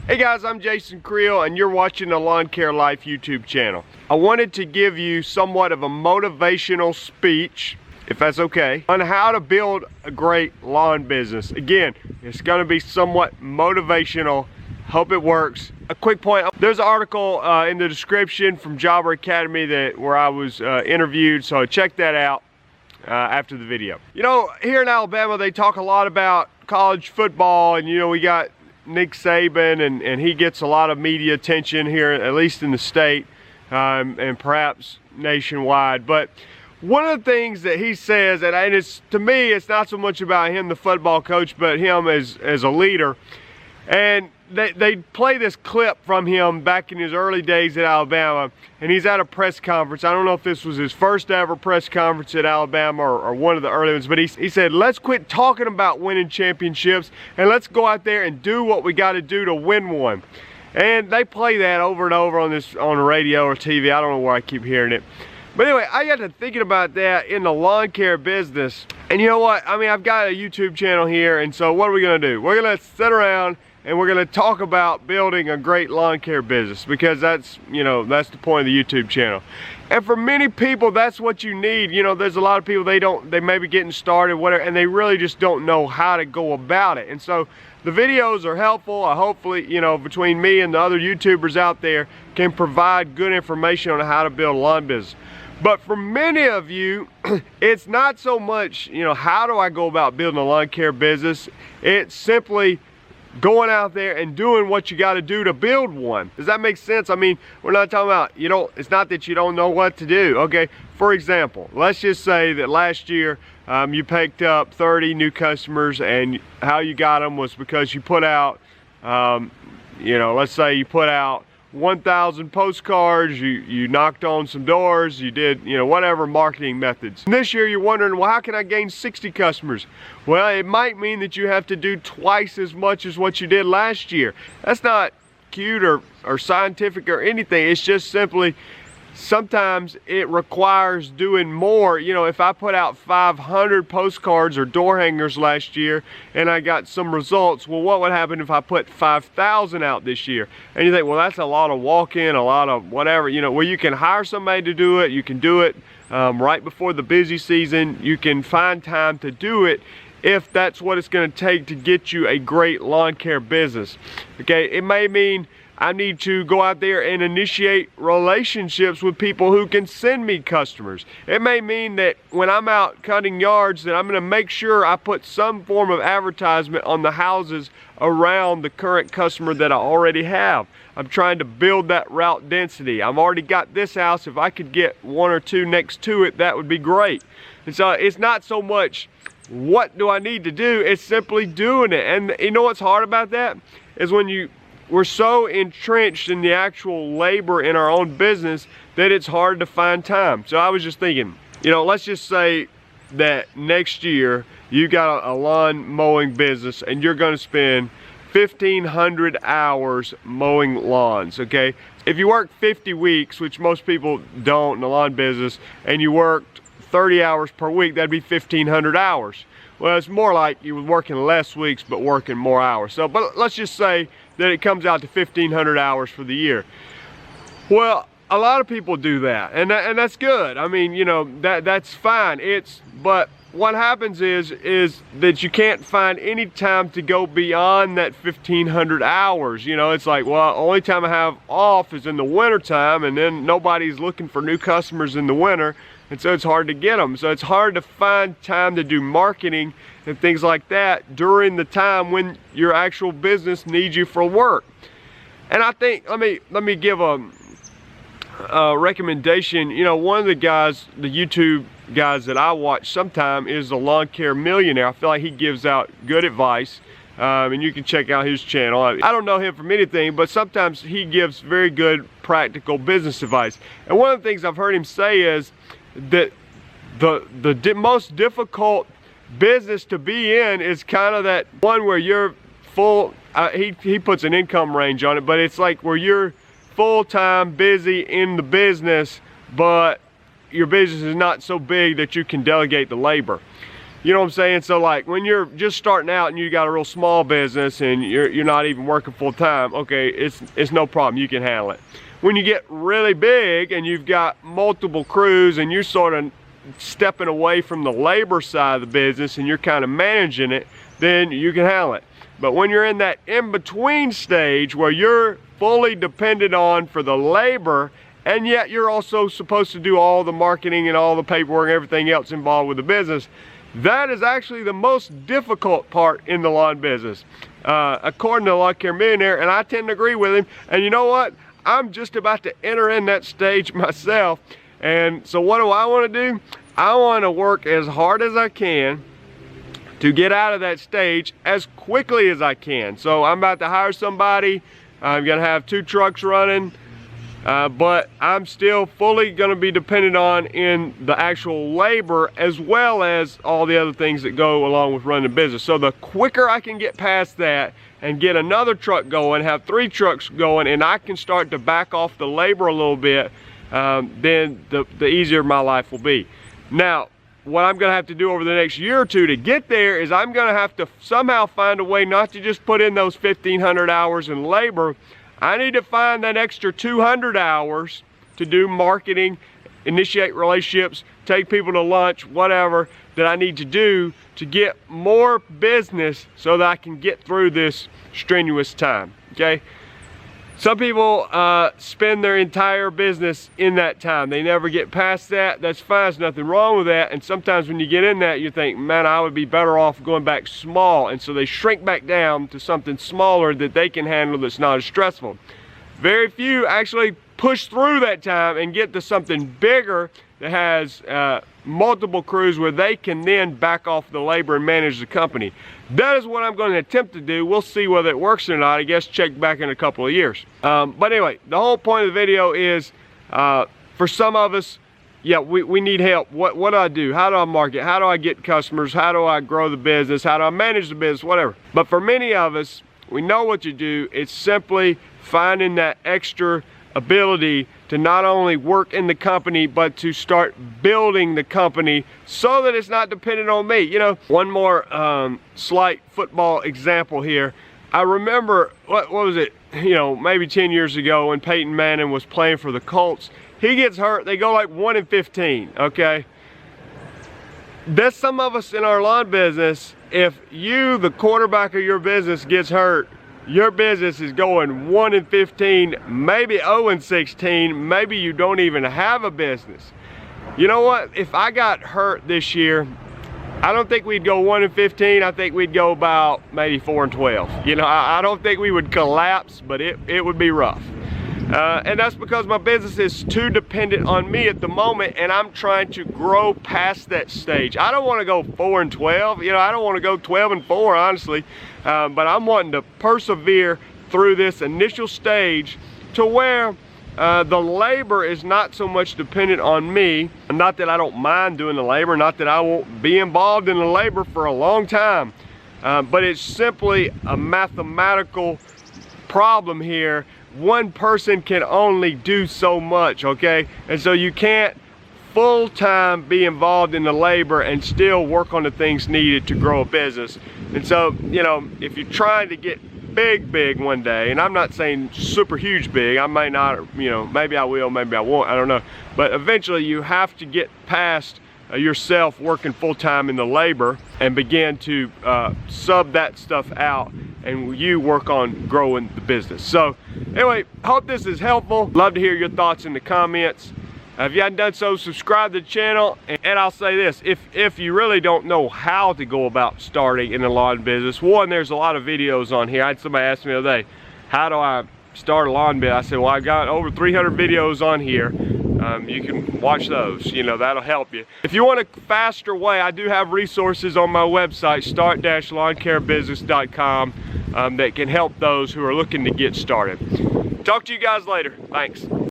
Hey guys, I'm Jason Creel and you're watching the Lawn Care Life YouTube channel. I wanted to give you somewhat of a motivational speech, if that's okay, on how to build a great lawn business. Again, it's going to be somewhat motivational. Hope it works. A quick point, there's an article in the description from Jobber Academy where I was interviewed, so check that out after the video. You know, here in Alabama they talk a lot about college football, and you know, we got Nick Saban, and he gets a lot of media attention here, at least in the state, and perhaps nationwide. But one of the things that he says, and it's, to me, it's not so much about him, the football coach, but him as a leader. And they play this clip from him back in his early days at Alabama, and he's at a press conference. I don't know if this was his first ever press conference at Alabama or one of the early ones, but he said, let's quit talking about winning championships and let's go out there and do what we got to do to win one. And they play that over and over on the radio or TV. I don't know where I keep hearing it. But anyway, I got to thinking about that in the lawn care business. And you know what? I mean, I've got a YouTube channel here, and so what are we going to do? We're going to sit around and we're going to talk about building a great lawn care business, because that's, you know, that's the point of the YouTube channel. And for many people, that's what you need. You know, there's a lot of people, they may be getting started, whatever, and they really just don't know how to go about it. And so the videos are helpful. I hopefully, you know, between me and the other YouTubers out there, can provide good information on how to build a lawn business. But for many of you, it's not so much, you know, how do I go about building a lawn care business? It's simply going out there and doing what you got to do to build one. Does that make sense? I mean, we're not talking about, you know, it's not that you don't know what to do. Okay, for example, let's just say that last year you picked up 30 new customers, and how you got them was because you put out, you know, let's say you put out 1,000 postcards, you knocked on some doors, you did, you know, whatever marketing methods. And this year you're wondering, well, how can I gain 60 customers? Well, it might mean that you have to do twice as much as what you did last year. That's not cute or scientific or anything. It's just simply, sometimes it requires doing more. You know, if I put out 500 postcards or door hangers last year and I got some results, well, what would happen if I put 5,000 out this year? And you think, well, that's a lot of walk-in, a lot of whatever, you know. Well, you can hire somebody to do it. You can do it right before the busy season. You can find time to do it if that's what it's going to take to get you a great lawn care business. Okay, it may mean I need to go out there and initiate relationships with people who can send me customers. It may mean that when I'm out cutting yards, that I'm going to make sure I put some form of advertisement on the houses around the current customer that I already have. I'm trying to build that route density. I've already got this house. If I could get one or two next to it, that would be great. And so it's not so much what do I need to do, it's simply doing it. And you know what's hard about that is when we're so entrenched in the actual labor in our own business that it's hard to find time. So I was just thinking, you know, let's just say that next year you got a lawn mowing business and you're going to spend 1,500 hours mowing lawns, okay? If you work 50 weeks, which most people don't in the lawn business, and you worked 30 hours per week, that'd be 1,500 hours. Well, it's more like you were working less weeks but working more hours. So, but let's just say that it comes out to 1,500 hours for the year. Well, a lot of people do that, and that's good. I mean, you know, that's fine. But what happens is that you can't find any time to go beyond that 1,500 hours. You know, it's like, well, only time I have off is in the winter time, and then nobody's looking for new customers in the winter, and so it's hard to get them. So it's hard to find time to do marketing and things like that during the time when your actual business needs you for work. And I think, let me give a recommendation. You know, one of the guys, the YouTube guys that I watch sometime, is the Lawn Care Millionaire. I feel like he gives out good advice, and you can check out his channel. I don't know him from anything, but sometimes he gives very good practical business advice. And one of the things I've heard him say is that the most difficult business to be in is kind of that one where you're full, he puts an income range on it, but it's like where you're full-time busy in the business, but your business is not so big that you can delegate the labor. You know what I'm saying? So like when you're just starting out and you got a real small business and you're not even working full time, okay, it's no problem, you can handle it. When you get really big and you've got multiple crews and you're sort of stepping away from the labor side of the business and you're kind of managing it, then you can handle it. But when you're in that in-between stage where you're fully dependent on for the labor, and yet you're also supposed to do all the marketing and all the paperwork and everything else involved with the business, that is actually the most difficult part in the lawn business, according to the Lawn Care Millionaire, and I tend to agree with him. And you know what? I'm just about to enter in that stage myself. And so what do I want to do? I want to work as hard as I can to get out of that stage as quickly as I can. So I'm about to hire somebody. I'm gonna have 2 trucks running, but I'm still fully gonna be dependent on in the actual labor as well as all the other things that go along with running a business. So the quicker I can get past that and get another truck going, have 3 trucks going, and I can start to back off the labor a little bit, then the easier my life will be. Now, what I'm gonna have to do over the next year or 2 to get there is I'm gonna have to somehow find a way not to just put in those 1,500 hours in labor. I need to find that extra 200 hours to do marketing, initiate relationships, take people to lunch, whatever that I need to do to get more business so that I can get through this strenuous time, okay? Some people spend their entire business in that time. They never get past that. That's fine, there's nothing wrong with that. And sometimes when you get in that, you think, man, I would be better off going back small. And so they shrink back down to something smaller that they can handle that's not as stressful. Very few actually push through that time and get to something bigger that has multiple crews where they can then back off the labor and manage the company. That is what I'm going to attempt to do. We'll see whether it works or not. I guess check back in a couple of years. But anyway, the whole point of the video is for some of us, yeah, we need help. What do I do? How do I market? How do I get customers? How do I grow the business? How do I manage the business? Whatever. But for many of us, we know what to do. It's simply finding that extra ability to not only work in the company, but to start building the company so that it's not dependent on me. You know, one more slight football example here. I remember, what was it, you know, maybe 10 years ago when Peyton Manning was playing for the Colts. He gets hurt, they go like 1-15, okay? There's some of us in our lawn business, if you, the quarterback of your business, gets hurt, your business is going 1-15, maybe 0-16, maybe you don't even have a business. You know what? If I got hurt this year, I don't think we'd go 1-15. I think we'd go about maybe 4-12. You know, I don't think we would collapse, but it would be rough. And that's because my business is too dependent on me at the moment, and I'm trying to grow past that stage. I don't want to go 4-12. You know, I don't want to go 12-4, honestly. But I'm wanting to persevere through this initial stage to where the labor is not so much dependent on me. Not that I don't mind doing the labor, not that I won't be involved in the labor for a long time, but it's simply a mathematical problem here. One person can only do so much, okay? And so you can't full-time be involved in the labor and still work on the things needed to grow a business. And so, you know, if you're trying to get big one day, and I'm not saying super huge big, I may not, you know, maybe I will, maybe I won't, I don't know. But eventually you have to get past yourself working full-time in the labor and begin to sub that stuff out, and you work on growing the business. So anyway, hope this is helpful. Love to hear your thoughts in the comments. If you haven't done so, subscribe to the channel. And I'll say this, if you really don't know how to go about starting in the lawn business, one, there's a lot of videos on here. I had somebody ask me the other day, how do I start a lawn business? I said, well, I've got over 300 videos on here. You can watch those, you know, that'll help you. If you want a faster way, I do have resources on my website, start-lawncarebusiness.com, that can help those who are looking to get started. Talk to you guys later. Thanks.